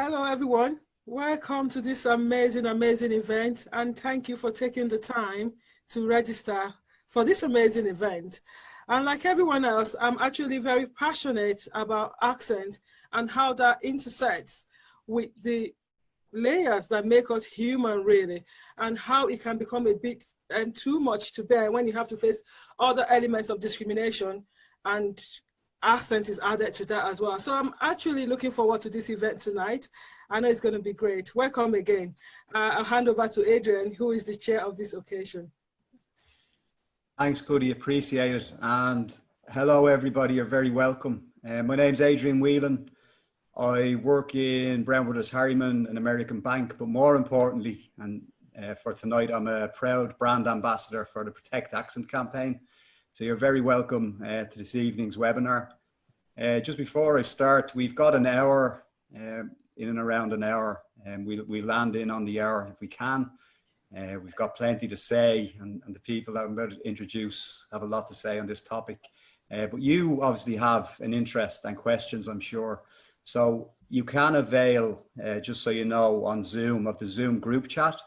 Hello, everyone. Welcome to this amazing event, and thank you for taking the time to register for this amazing event. And like everyone else, I'm actually very passionate about accent and how that intersects with the layers that make us human, really, and how it can become a bit too much to bear when you have to face other elements of discrimination, and accent is added to that as well. So I'm actually looking forward to this event tonight. I know it's going to be great. Welcome again. I'll hand over to Adrian, who is the chair of this occasion. Thanks, Goody. Appreciate it. And hello, everybody. You're very welcome. My name's Adrian Whelan. I work in Brown Brothers Harriman, an American bank, but more importantly, and for tonight, I'm a proud brand ambassador for the Protect Accent campaign. So you're very welcome to this evening's webinar. Just before I start, we've got an hour, in and around an hour, and we'll land in on the hour if we can. We've got plenty to say, and the people that I'm about to introduce have a lot to say on this topic. But you obviously have an interest and questions, I'm sure. So you can avail, just so you know, on Zoom, of the Zoom group chat.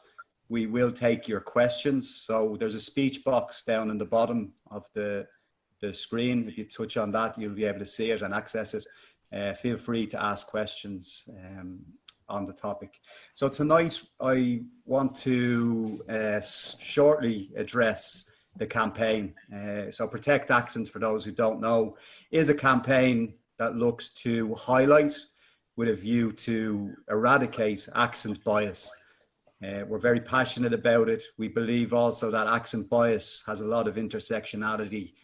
We will take your questions. So there's a speech box down in the bottom of the screen. If you touch on that, you'll be able to see it and access it. Feel free to ask questions on the topic. So tonight, I want to shortly address the campaign. So Protect Accents, for those who don't know, is a campaign that looks to highlight with a view to eradicate accent bias. We're very passionate about it. We believe also that accent bias has a lot of intersectionality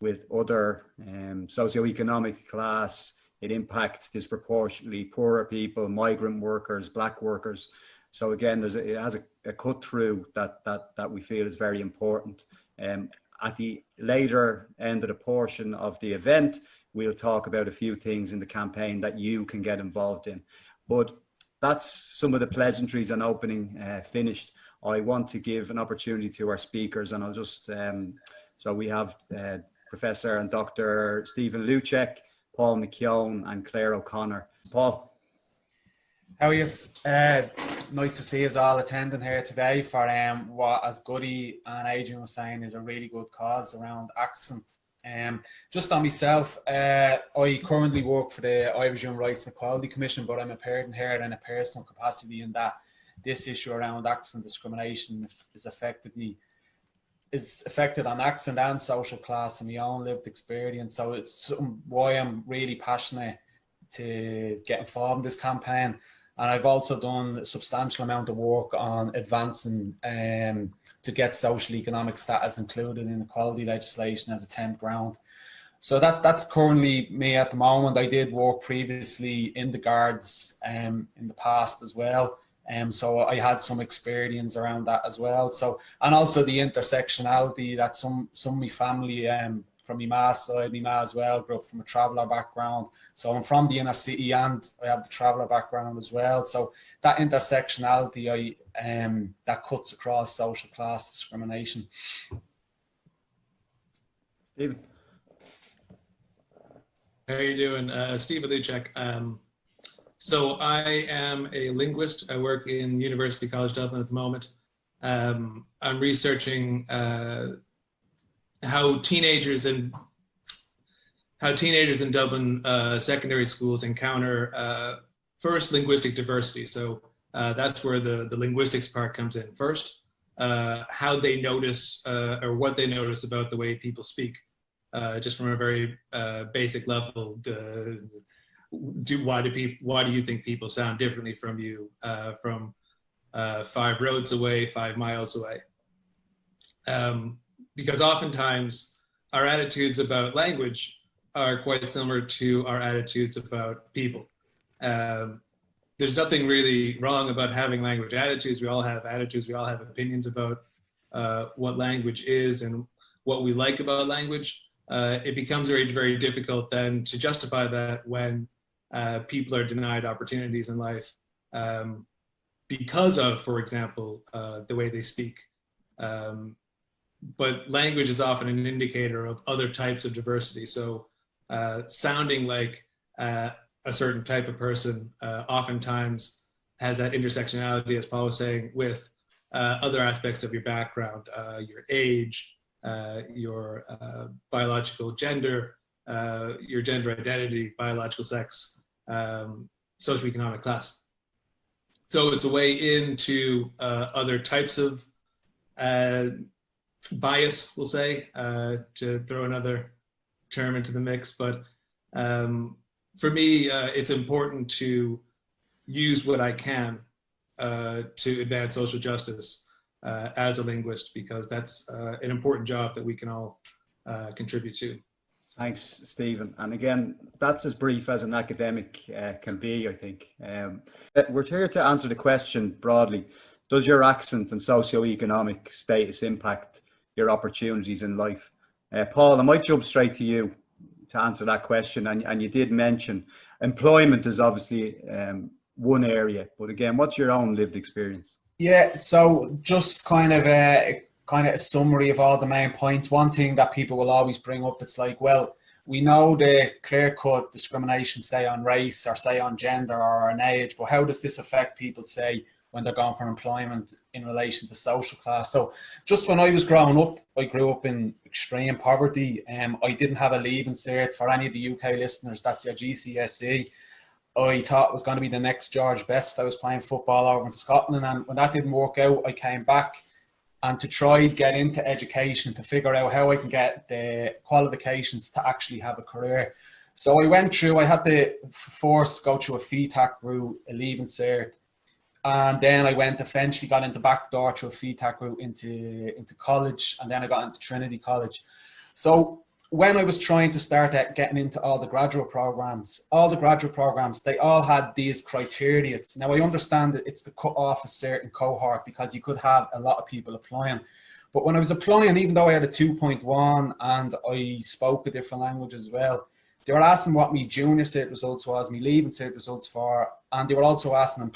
with other socioeconomic class. It impacts disproportionately poorer people, migrant workers, black workers. So again, it has a cut through that we feel is very important. At the later end of the portion of the event, we'll talk about a few things in the campaign that you can get involved in. But that's some of the pleasantries and opening finished. I want to give an opportunity to our speakers, and I'll just, so we have Professor and Dr. Stephen Luchek, Paul McKeown, and Claire O'Connor. Paul. How are you? Nice to see us all attending here today for what, as Goody and Adrian was saying, is a really good cause around accent. Just on myself, I currently work for the Irish Human Rights and Equality Commission, but I'm appearing here in a personal capacity in that this issue around accent discrimination is affected on accent and social class and my own lived experience. So it's why I'm really passionate to get involved in this campaign. And I've also done a substantial amount of work on advancing to get social economic status included in equality legislation as a 10th ground. So that's currently me at the moment. I did work previously in the guards in the past as well. So I had some experience around that as well. So, and also the intersectionality that some of my family from my ma's side, my ma as well, grew up from a traveller background. So I'm from the inner city and I have the traveller background as well. So that intersectionality, that cuts across social class discrimination. Stephen. How are you doing? Stephen Luchek. So I am a linguist. I work in University College Dublin at the moment. I'm researching how teenagers in Dublin secondary schools encounter first linguistic diversity. So that's where the linguistics part comes in first. How they notice or what they notice about the way people speak, just from a very basic level. Why do you think people sound differently from you from 5 roads away, 5 miles away? Because oftentimes our attitudes about language are quite similar to our attitudes about people. There's nothing really wrong about having language attitudes. We all have attitudes. We all have opinions about what language is and what we like about language. It becomes very, very difficult then to justify that when people are denied opportunities in life because of, for example, the way they speak. But language is often an indicator of other types of diversity. So sounding like a certain type of person oftentimes has that intersectionality, as Paul was saying, with other aspects of your background, your age, your biological gender, your gender identity, biological sex, socioeconomic class. So it's a way into other types of bias, we'll say, to throw another term into the mix. But for me, it's important to use what I can to advance social justice as a linguist, because that's an important job that we can all contribute to. Thanks, Stephen. And again, that's as brief as an academic can be, I think. We're here to answer the question broadly. Does your accent and socioeconomic status impact your opportunities in life? Paul, I might jump straight to you to answer that question. And you did mention employment is obviously one area, but again, what's your own lived experience? Yeah, so just kind of a summary of all the main points. One thing that people will always bring up, it's like, well, we know the clear-cut discrimination, say on race or say on gender or on age, but how does this affect people, say, when they're going for employment in relation to social class? So just when I was growing up, I grew up in extreme poverty. I didn't have a leaving cert. For any of the UK listeners, that's your GCSE. I thought it was going to be the next George Best. I was playing football over in Scotland, and when that didn't work out, I came back and to try get into education, to figure out how I can get the qualifications to actually have a career. So I went through, I had to first go through a FETAC route, a leaving cert, and then I eventually got into backdoor through a FETAC route into college, and then I got into Trinity College. So when I was trying to start getting into all the graduate programs, they all had these criteria. Now, I understand that it's to cut off a certain cohort because you could have a lot of people applying. But when I was applying, even though I had a 2.1 and I spoke a different language as well, they were asking what my junior cert results was, my leaving cert results for, and they were also asking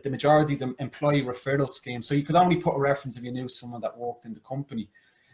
the majority of them employee referral scheme. So you could only put a reference if you knew someone that worked in the company.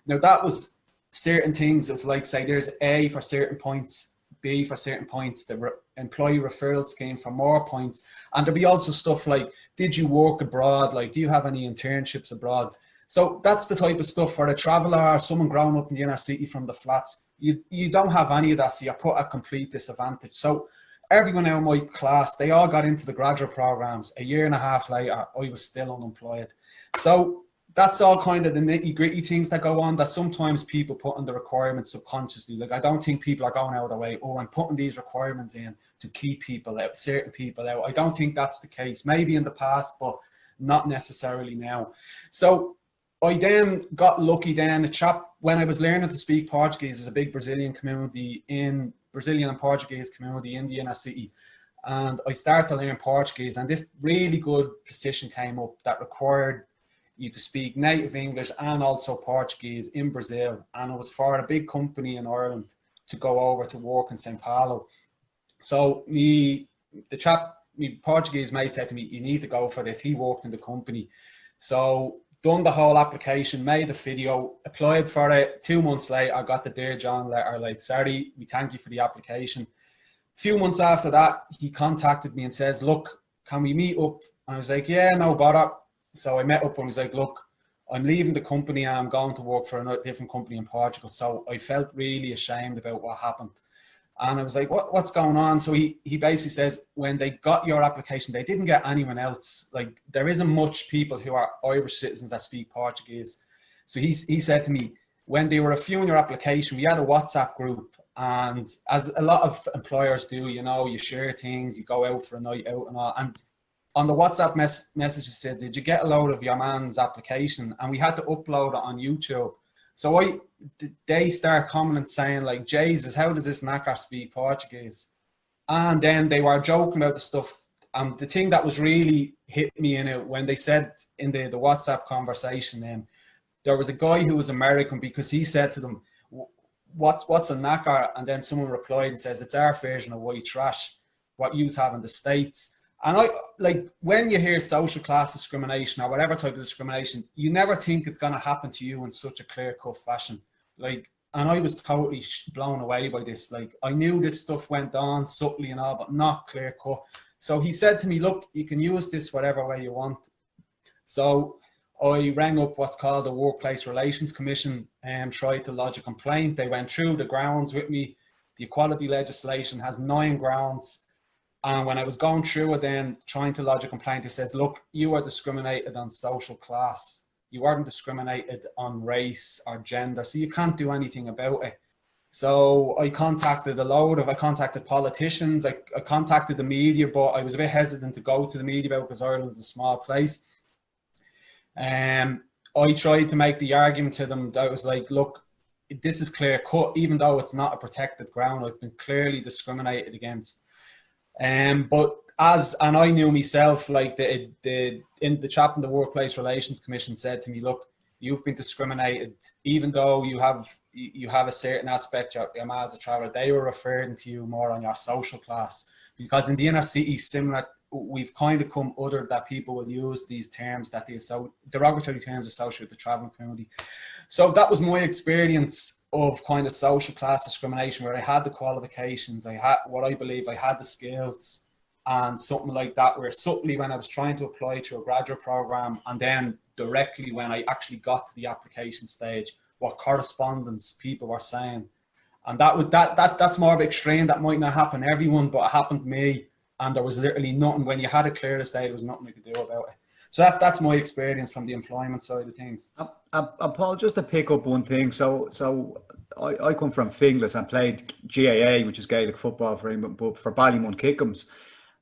Now, that was certain things of, like, say there's A for certain points, B for certain points, the employee referral scheme for more points, and there'll be also stuff like, did you work abroad, like do you have any internships abroad? So that's the type of stuff for a traveller, someone growing up in the inner city from the flats. You don't have any of that, so you're put at complete disadvantage. So everyone in my class, they all got into the graduate programs. A year and a half later, I was still unemployed. So that's all kind of the nitty-gritty things that go on that sometimes people put in the requirements subconsciously. Like, I don't think people are going out of their way, oh, I'm putting these requirements in to keep people out, certain people out. I don't think that's the case. Maybe in the past, but not necessarily now. So I then got lucky then. When I was learning to speak Portuguese, there's a big Brazilian and Portuguese community in the inner city. And I started to learn Portuguese, and this really good position came up that required you to speak native English and also Portuguese in Brazil. And it was for a big company in Ireland to go over to work in São Paulo. So my Portuguese mate said to me, you need to go for this. He worked in the company. So done the whole application, made the video, applied for it. 2 months later, I got the Dear John letter, like, sorry, we thank you for the application. A few months after that, he contacted me and says, look, can we meet up? And I was like, yeah, no bother. So I met up and was like, look, I'm leaving the company and I'm going to work for a different company in Portugal. So I felt really ashamed about what happened. And I was like, what's going on? So he basically says, when they got your application, they didn't get anyone else. Like, there isn't much people who are Irish citizens that speak Portuguese. So he said to me, when they were reviewing your application, we had a WhatsApp group. And as a lot of employers do, you know, you share things, you go out for a night out and all. And on the WhatsApp message, it says, did you get a load of your man's application? And we had to upload it on YouTube. So they start commenting saying, like, Jesus, how does this knacker speak Portuguese? And then they were joking about the stuff. The thing that was really hit me in it, when they said in the WhatsApp conversation, there was a guy who was American, because he said to them, what's a knacker? And then someone replied and says, it's our version of white trash, what yous have in the States. And when you hear social class discrimination or whatever type of discrimination, you never think it's going to happen to you in such a clear-cut fashion. Like, And I was totally blown away by this. Like, I knew this stuff went on subtly and all, but not clear cut. So he said to me, look, you can use this whatever way you want. So I rang up what's called the Workplace Relations Commission and tried to lodge a complaint. They went through the grounds with me. The equality legislation has 9 grounds. And when I was going through it then, trying to lodge a complaint, it says, look, you are discriminated on social class. You weren't discriminated on race or gender, so you can't do anything about it. So I contacted I contacted politicians, I contacted the media, but I was a bit hesitant to go to the media about it because Ireland's a small place. I tried to make the argument to them that I was like, look, this is clear cut, even though it's not a protected ground, I've been clearly discriminated against. But and I knew myself, like the chap in the Workplace Relations Commission said to me, look, you've been discriminated, even though you have a certain aspect, you're as a traveller. They were referring to you more on your social class, because in the inner city, similar, we've kind of come other that people will use these terms that derogatory terms associated with the travelling community. So that was my experience of kind of social class discrimination, where I had the qualifications, I had what I believe I had the skills and something like that, where subtly when I was trying to apply to a graduate program, and then directly when I actually got to the application stage, what correspondence people were saying. And that's more of an extreme. That might not happen to everyone, but it happened to me. And there was literally nothing. When you had a clear estate, there was nothing you could do about it. So that's my experience from the employment side of things. And Paul, just to pick up one thing. So I come from Finglas and played GAA, which is Gaelic football for England, but for Ballymun Kickums.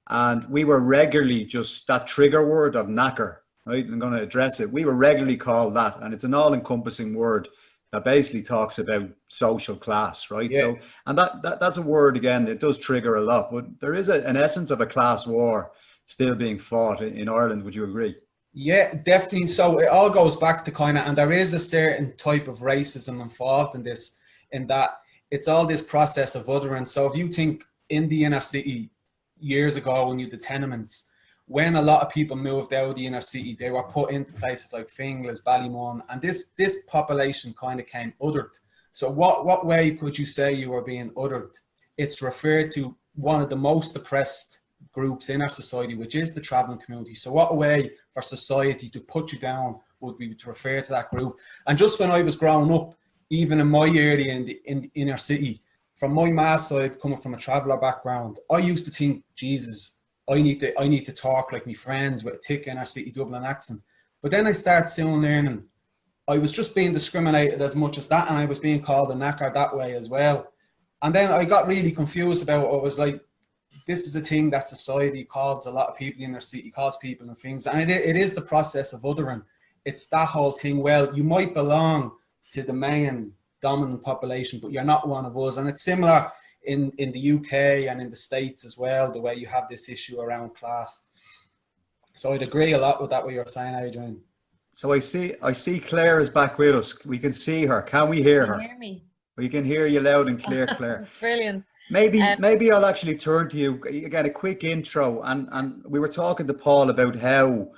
And we were regularly just that trigger word of knacker, right? I'm going to address it. We were regularly called that. And it's an all-encompassing word that basically talks about social class, right? Yeah. So, and that's a word, again, it does trigger a lot, but there is an essence of a class war still being fought in Ireland. Would you agree? Yeah, definitely. So it all goes back to kind of, and there is a certain type of racism involved in this, in that it's all this process of othering. So if you think in the inner city years ago, when you had the tenements, when a lot of people moved out of the inner city, they were put into places like Finglas, Ballymun, and this population kind of came othered. So what way could you say you were being othered? It's referred to one of the most oppressed groups in our society, which is the travelling community. So what a way for society to put you down would be to refer to that group. And just when I was growing up, even in my area in the inner city, from my ma's side, coming from a traveller background, I used to think, Jesus, I need to talk like my friends with a thick inner city Dublin accent. But then I started soon learning I was just being discriminated as much as that, and I was being called a knacker that way as well. And then I got really confused about it. I was like, this is a thing that society calls a lot of people in their city, calls people and things. And it is the process of othering. It's that whole thing. Well, you might belong to the main dominant population, but you're not one of us. And it's similar in the UK and in the States as well, the way you have this issue around class. So I'd agree a lot with that, what you're saying, Adrian. So I see Claire is back with us. We can see her. Can we hear her? Can you hear me? We can hear you loud and clear, Claire. Brilliant. Maybe I'll actually turn to you again, a quick intro. And we were talking to Paul about how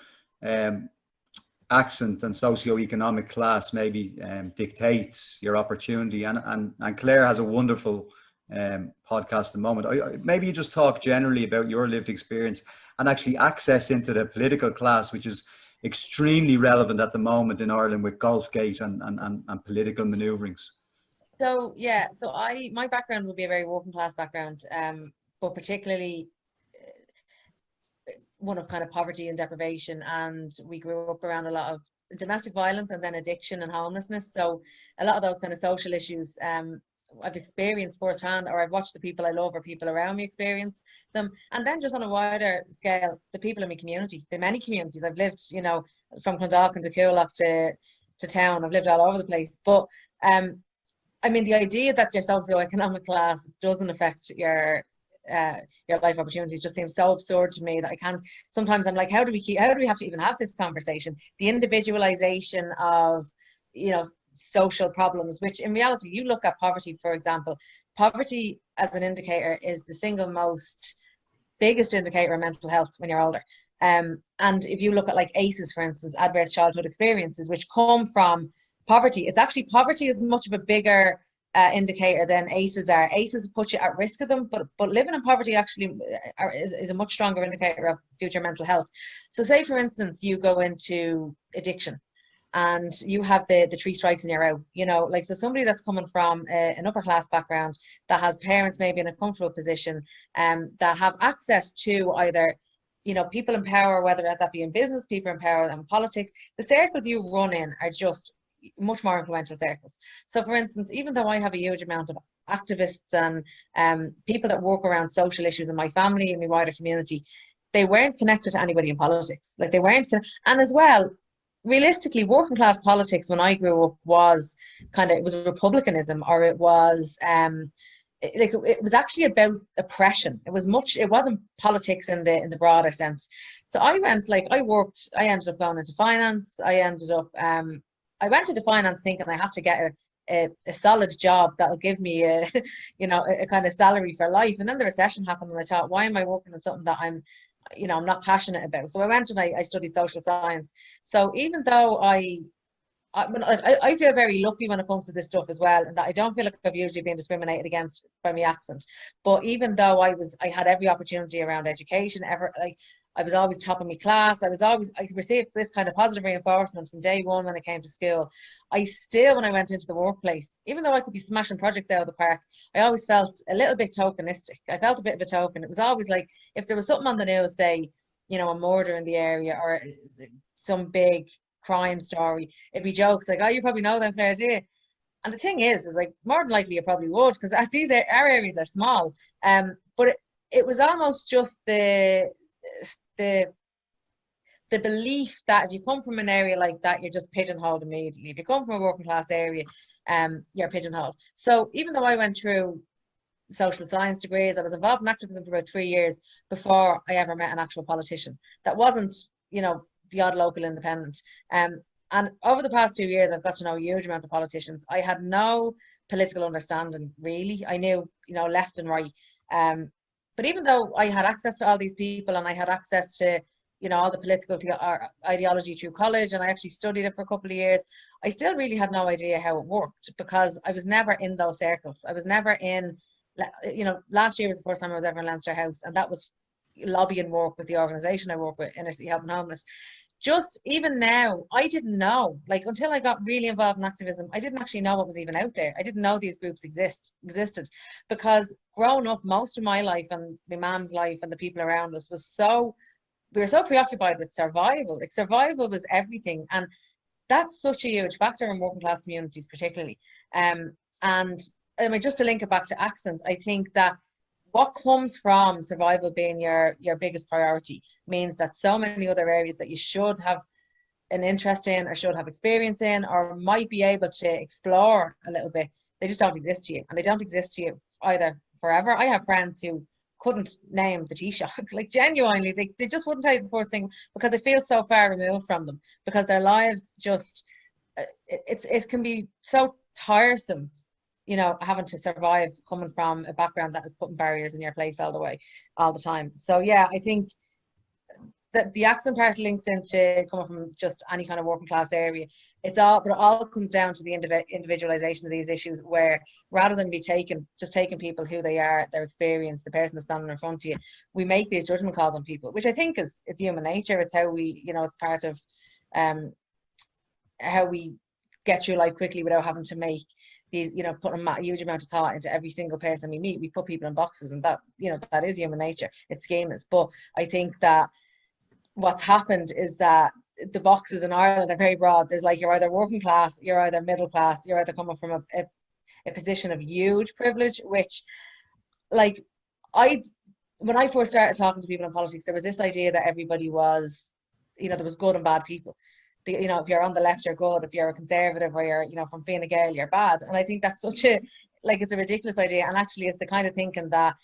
accent and socioeconomic class maybe dictates your opportunity. And Claire has a wonderful podcast at the moment. Maybe you just talk generally about your lived experience and actually access into the political class, which is extremely relevant at the moment in Ireland with Golfgate and political manoeuvrings. So yeah, so my background would be a very working class background, but particularly one of kind of poverty and deprivation, and we grew up around a lot of domestic violence and then addiction and homelessness. So a lot of those kind of social issues I've experienced firsthand, or I've watched the people I love or people around me experience them. And then just on a wider scale, the people in my community, the many communities I've lived, you know, from Clondalkin to Coolock to town, I've lived all over the place. But I mean, the idea that your socioeconomic class doesn't affect your life opportunities just seems so absurd to me that I can't. Sometimes I'm like, how do we have to even have this conversation? The individualization of, you know, social problems, which in reality, you look at poverty, for example, poverty as an indicator is the single most biggest indicator of mental health when you're older. And if you look at like ACEs, for instance, adverse childhood experiences, which come from poverty, it's actually poverty is much of a bigger indicator than ACEs are. ACEs put you at risk of them, but living in poverty actually is a much stronger indicator of future mental health. So say, for instance, you go into addiction and you have the 3 strikes and you're out, you know, like, so somebody that's coming from an upper class background, that has parents maybe in a comfortable position, that have access to either, you know, people in power, whether that be in business, people in power and politics, the circles you run in are just much more influential circles. So for instance, even though I have a huge amount of activists and people that work around social issues in my family and my wider community, they weren't connected to anybody in politics. Like, they weren't, and as well, realistically, working class politics when I grew up was kind of, it was republicanism, or it was it was actually about oppression. It wasn't politics in the broader sense. So I went, like, I ended up going into finance. I went into finance thinking I have to get a solid job that'll give me a you know, a kind of salary for life. And then the recession happened and I thought, why am I working on something that I'm not passionate about? So I went and I studied social science. So even though I feel very lucky when it comes to this stuff as well, and that I don't feel like I've usually been discriminated against by my accent. But even though I had every opportunity around education, I was always top of my class. I received this kind of positive reinforcement from day one when it came to school. I still, when I went into the workplace, even though I could be smashing projects out of the park, I always felt a little bit tokenistic. I felt a bit of a token. It was always like, if there was something on the news, say, you know, a murder in the area or some big crime story, it'd be jokes like, oh, you probably know them, Claire, do you? And the thing is like, more than likely you probably would, because our areas are small. But it was almost just the belief that if you come from an area like that, you're just pigeonholed immediately. If you come from a working class area, you're pigeonholed. So even though I went through social science degrees, I was involved in activism for about 3 years before I ever met an actual politician. That wasn't, you know, the odd local independent. And over the past 2 years, I've got to know a huge amount of politicians. I had no political understanding, really. I knew, you know, left and right. But even though I had access to all these people and I had access to, you know, all the political ideology through college, and I actually studied it for a couple of years, I still really had no idea how it worked, because I was never in those circles. I was never in, you know, last year was the first time I was ever in Leinster House, and that was lobbying work with the organisation I work with, Inner City Help and Homeless. Just even now, I didn't know, like, until I got really involved in activism, I didn't actually know what was even out there. I didn't know these groups existed, because growing up, most of my life and my mom's life and the people around us we were so preoccupied with survival. Like, survival was everything, and that's such a huge factor in working class communities particularly. And I mean, just to link it back to accent, I think that what comes from survival being your biggest priority means that so many other areas that you should have an interest in or should have experience in or might be able to explore a little bit, they just don't exist to you. And they don't exist to you either forever. I have friends who couldn't name the Taoiseach. Like, genuinely, they just wouldn't tell you the first thing, because it feels so far removed from them, because their lives just, it can be so tiresome, you know, having to survive coming from a background that is putting barriers in your place all the time. So yeah, I think that the accent part links into coming from just any kind of working class area. But it all comes down to the individualization of these issues, where rather than just taking people who they are, their experience, the person that's standing in front of you, we make these judgment calls on people, which I think it's human nature. It's how we, you know, it's part of how we get through life quickly without having to make these, you know, putting a huge amount of thought into every single person we meet. We put people in boxes, and that, you know, that is human nature. It's schemas. But I think that what's happened is that the boxes in Ireland are very broad. There's like, you're either working class, you're either middle class, you're either coming from a position of huge privilege, which, like, when I first started talking to people in politics, there was this idea that everybody was, you know, there was good and bad people. You know, if you're on the left, you're good. If you're a conservative or you're, you know, from Fine Gael, you're bad. And I think that's such a, like, it's a ridiculous idea. And actually, it's the kind of thinking that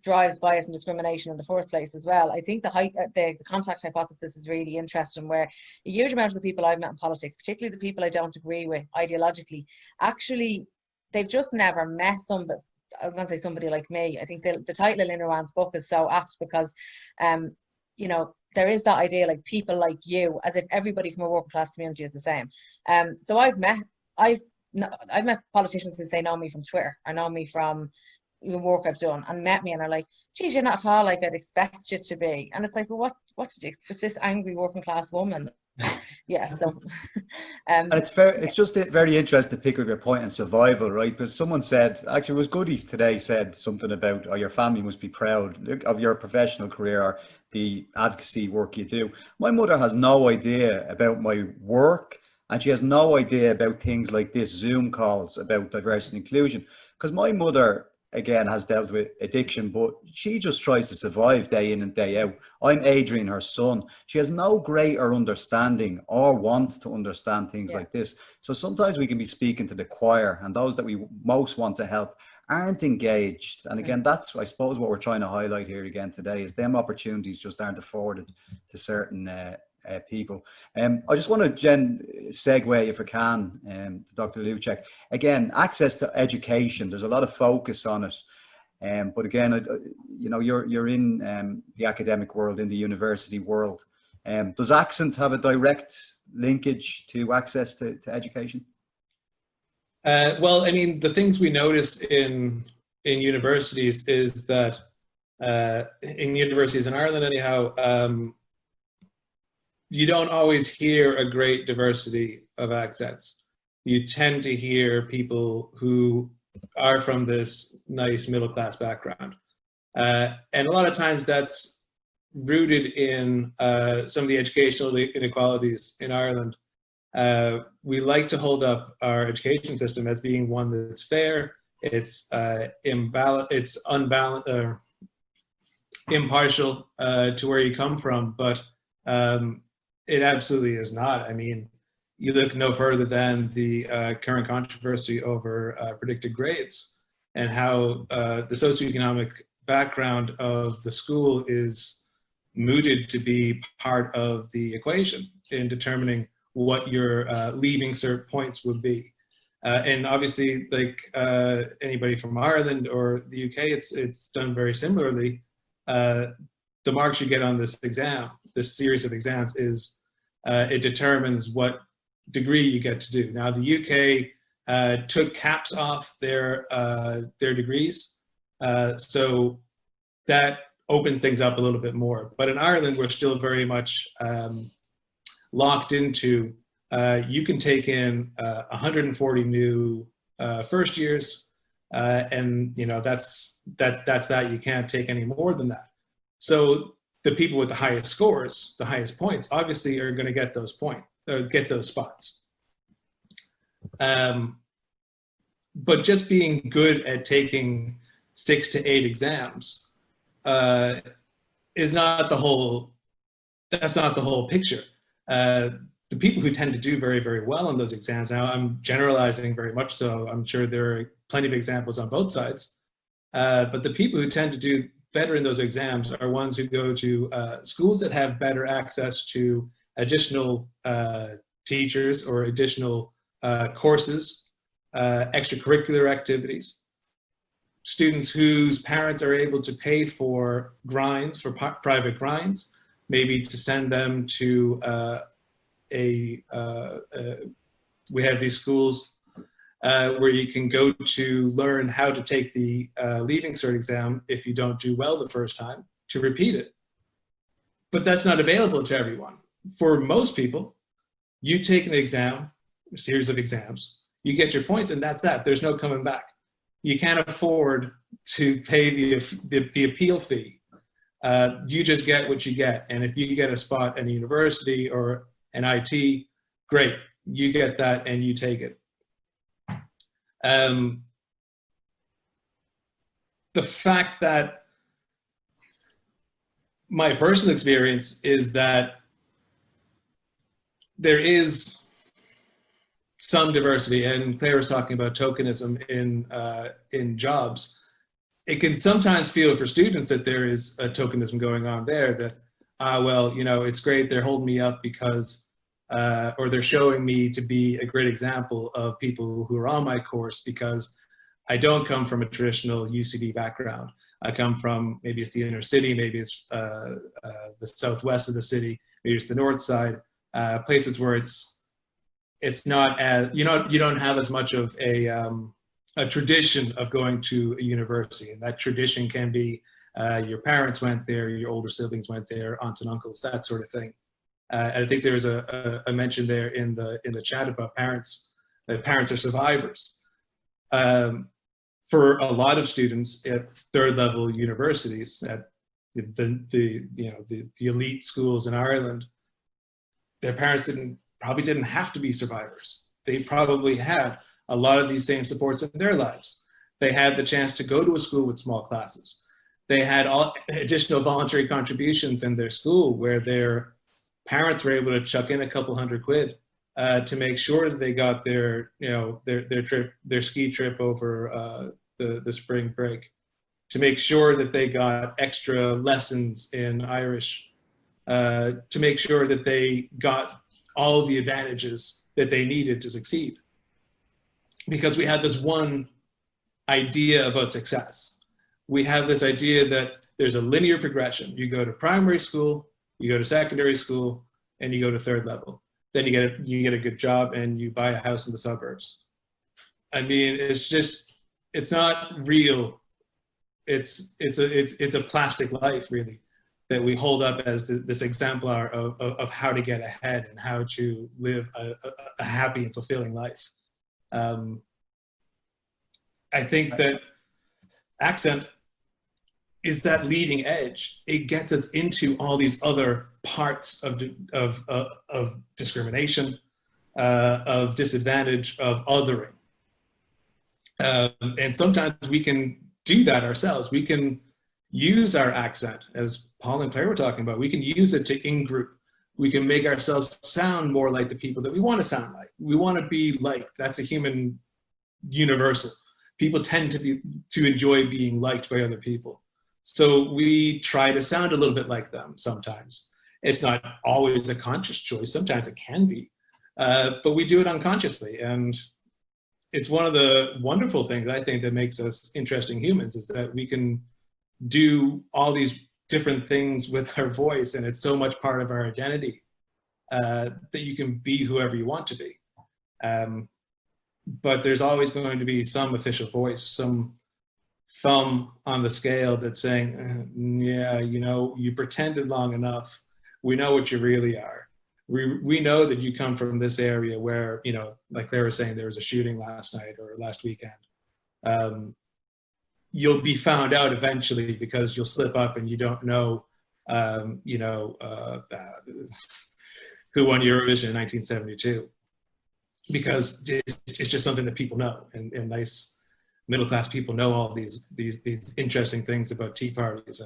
drives bias and discrimination in the first place as well. I think the contact hypothesis is really interesting, where a huge amount of the people I've met in politics, particularly the people I don't agree with ideologically, actually, they've just never met somebody. I'm going to say somebody like me. I think the title of Lynn Rowan's book is so apt, because, you know, there is that idea, like, people like you, as if everybody from a working class community is the same. So I've no, I've met politicians who say know me from Twitter or know me from the work I've done and met me and are like, geez, you're not at all like I'd expect you to be. And it's like, well, what did you expect? This angry working class woman? Yeah, so And it's just very interesting to pick up your point on survival, right? Because someone said, actually, it was Goodies today said something about, oh, your family must be proud of your professional career or the advocacy work you do. My mother has no idea about my work, and she has no idea about things like this Zoom calls about diversity and inclusion. Because my mother, again, has dealt with addiction, but she just tries to survive day in and day out. I'm Adrian, her son. She has no greater understanding or want to understand things like this. So sometimes we can be speaking to the choir, and those that we most want to help aren't engaged. And again, that's, I suppose, what we're trying to highlight here again today is them opportunities just aren't afforded to certain people. I just want to, Jen, segue if I can, Dr. Luchek. Again, access to education, there's a lot of focus on it. But again, you know, you're in the academic world, in the university world. Does accent have a direct linkage to access to education? Well, I mean, the things we notice in universities is that in universities in Ireland anyhow, you don't always hear a great diversity of accents. You tend to hear people who are from this nice middle-class background. And a lot of times that's rooted in some of the educational inequalities in Ireland. We like to hold up our education system as being one that's fair, it's unbalanced, impartial to where you come from, but it absolutely is not. I mean, you look no further than the current controversy over predicted grades and how the socioeconomic background of the school is mooted to be part of the equation in determining what your leaving cert points would be. And obviously, like anybody from Ireland or the UK, it's done very similarly. The marks you get on this exam, this series of exams, is it determines what degree you get to do. Now, the UK took caps off their degrees, so that opens things up a little bit more. But in Ireland, we're still very much locked into you can take in 140 new first years, and you know that's that. You can't take any more than that. So the people with the highest scores, the highest points, obviously are going to get those points or get those spots. But just being good at taking 6 to 8 exams is not the whole. That's not the whole picture. The people who tend to do very, very well on those exams, now I'm generalizing very much so, I'm sure there are plenty of examples on both sides, but the people who tend to do better in those exams are ones who go to schools that have better access to additional teachers or additional courses, extracurricular activities, students whose parents are able to pay for grinds, for private grinds, maybe to send them to we have these schools where you can go to learn how to take the leaving cert exam if you don't do well the first time, to repeat it. But that's not available to everyone. For most people, you take an exam, a series of exams, you get your points, and that's that. There's no coming back. You can't afford to pay the appeal fee. You just get what you get. And if you get a spot at a university or an IT, great, you get that and you take it. The fact that my personal experience is that there is some diversity, and Claire was talking about tokenism in jobs. It can sometimes feel for students that there is a tokenism going on there, that well, you know, it's great, they're holding me up because, or they're showing me to be a great example of people who are on my course because I don't come from a traditional UCD background. I come from, maybe it's the inner city, maybe it's the southwest of the city, maybe it's the north side, places where it's it's not as, you don't have as much of a tradition of going to a university. And that tradition can be your parents went there, your older siblings went there, aunts and uncles, that sort of thing. And I think there was a mention there in the chat about parents, that parents are survivors. For a lot of students at third level universities, at the elite schools in Ireland, their parents probably didn't have to be survivors. They probably had a lot of these same supports in their lives. They had the chance to go to a school with small classes. They had all additional voluntary contributions in their school where their parents were able to chuck in a couple £100 to make sure that they got their ski trip over the spring break, to make sure that they got extra lessons in Irish, to make sure that they got all the advantages that they needed to succeed. Because we had this one idea about success. We have this idea that there's a linear progression. You go to primary school, you go to secondary school, and you go to third level. Then you get a good job and you buy a house in the suburbs. I mean, it's not real. It's a plastic life, really, that we hold up as this exemplar of how to get ahead and how to live a happy and fulfilling life. I think that accent is that leading edge. It gets us into all these other parts of discrimination, of disadvantage, of othering. And sometimes we can do that ourselves. We can use our accent, as Paul and Claire were talking about. We can use it to in-group. We can make ourselves sound more like the people that we want to sound like. We want to be liked. That's a human universal. People tend to enjoy being liked by other people. So we try to sound a little bit like them sometimes. It's not always a conscious choice. Sometimes it can be, but we do it unconsciously. And it's one of the wonderful things, I think, that makes us interesting humans, is that we can do all these different things with our voice, and it's so much part of our identity that you can be whoever you want to be. But there's always going to be some official voice, some thumb on the scale that's saying, yeah, you pretended long enough. We know what you really are. We know that you come from this area where, like they were saying, there was a shooting last night or last weekend. You'll be found out eventually because you'll slip up and you don't know, who won Eurovision in 1972. Because it's just something that people know, and nice middle-class people know all these interesting things about tea parties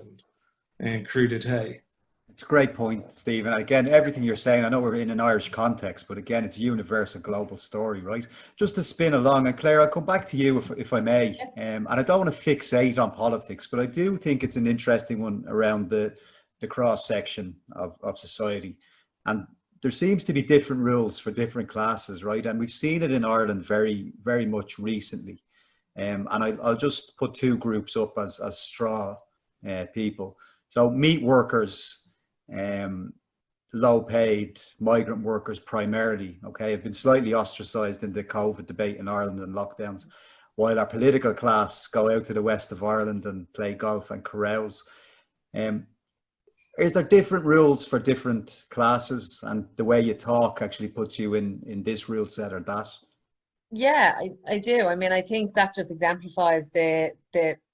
and crudité. It's a great point, Stephen. Again, everything you're saying, I know we're in an Irish context, but again, it's a universal, global story, right? Just to spin along, and Claire, I'll come back to you if I may. And I don't want to fixate on politics, but I do think it's an interesting one around the cross-section of society. And there seems to be different rules for different classes, right? And we've seen it in Ireland very, very much recently. And I'll just put two groups up as straw people. So meat workers, low paid migrant workers primarily, okay, have been slightly ostracized in the COVID debate in Ireland and lockdowns, while our political class go out to the west of Ireland and play golf and carouse. Is there different rules for different classes, and the way you talk actually puts you in this rule set or that? Yeah, I do. I mean, I think that just exemplifies the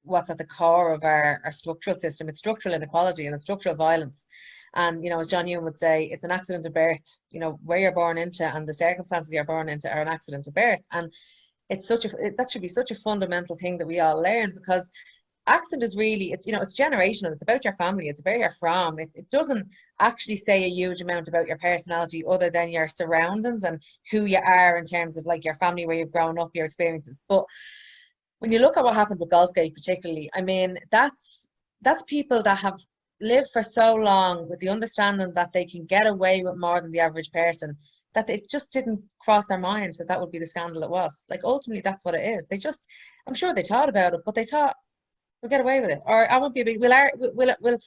what's at the core of our structural system. It's structural inequality and it's structural violence. And, as John Hume would say, it's an accident of birth. Where you're born into and the circumstances you're born into are an accident of birth. And it's that should be such a fundamental thing that we all learn, because accent is really, it's generational. It's about your family. It's where you're from. It doesn't actually say a huge amount about your personality other than your surroundings and who you are in terms of like your family, where you've grown up, your experiences. But when you look at what happened with Golfgate particularly, I mean, that's people that have lived for so long with the understanding that they can get away with more than the average person, that it just didn't cross their minds that would be the scandal it was. Like, ultimately, that's what it is. I'm sure they thought about it, but they thought, we'll get away with it, or I won't be a big. We'll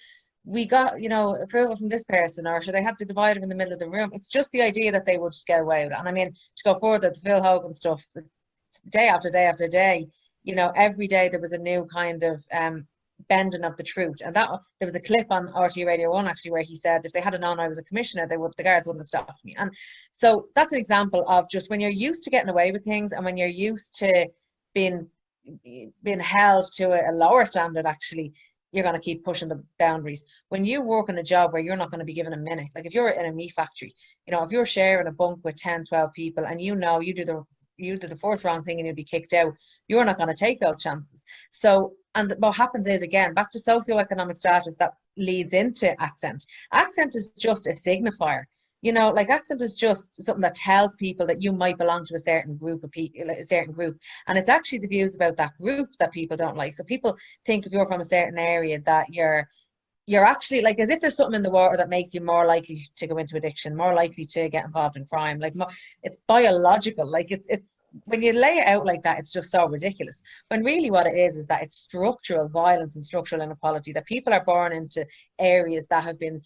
we got, you know, approval from this person, or should they have the divider in the middle of the room? It's just the idea that they would just get away with it. And I mean, to go further, the Phil Hogan stuff, day after day after day, you know, every day there was a new kind of bending of the truth. And that there was a clip on RT Radio 1 actually where he said, if they had known I was a commissioner, the guards wouldn't have stopped me. And so that's an example of just when you're used to getting away with things, and when you're used to being held to a lower standard, actually, you're going to keep pushing the boundaries. When you work in a job where you're not going to be given a minute, like if you're in a meat factory, you know, if you're sharing a bunk with 10, 12 people, and you know you do the first wrong thing and you'll be kicked out, you're not going to take those chances. So, and what happens is, again, back to socioeconomic status, that leads into accent. Accent is just a signifier. You know, like accent is just something that tells people that you might belong to a certain group of people, a certain group. And it's actually the views about that group that people don't like. So people think if you're from a certain area that you're actually, like, as if there's something in the water that makes you more likely to go into addiction, more likely to get involved in crime. Like, it's biological. Like, it's when you lay it out like that, it's just so ridiculous. When really what it is that it's structural violence and structural inequality, that people are born into areas that have been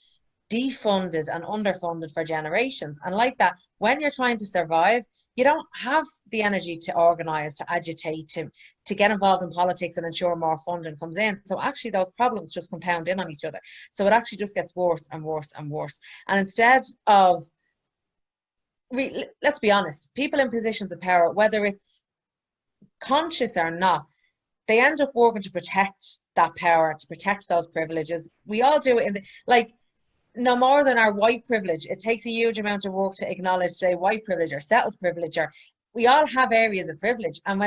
defunded and underfunded for generations. And like that, when you're trying to survive, you don't have the energy to organize, to agitate, to get involved in politics and ensure more funding comes in. So actually those problems just compound in on each other. So it actually just gets worse and worse and worse. And instead of, let's be honest, people in positions of power, whether it's conscious or not, they end up working to protect that power, to protect those privileges. We all do it no more than our white privilege. It takes a huge amount of work to acknowledge, say, white privilege or settled privilege, or we all have areas of privilege. And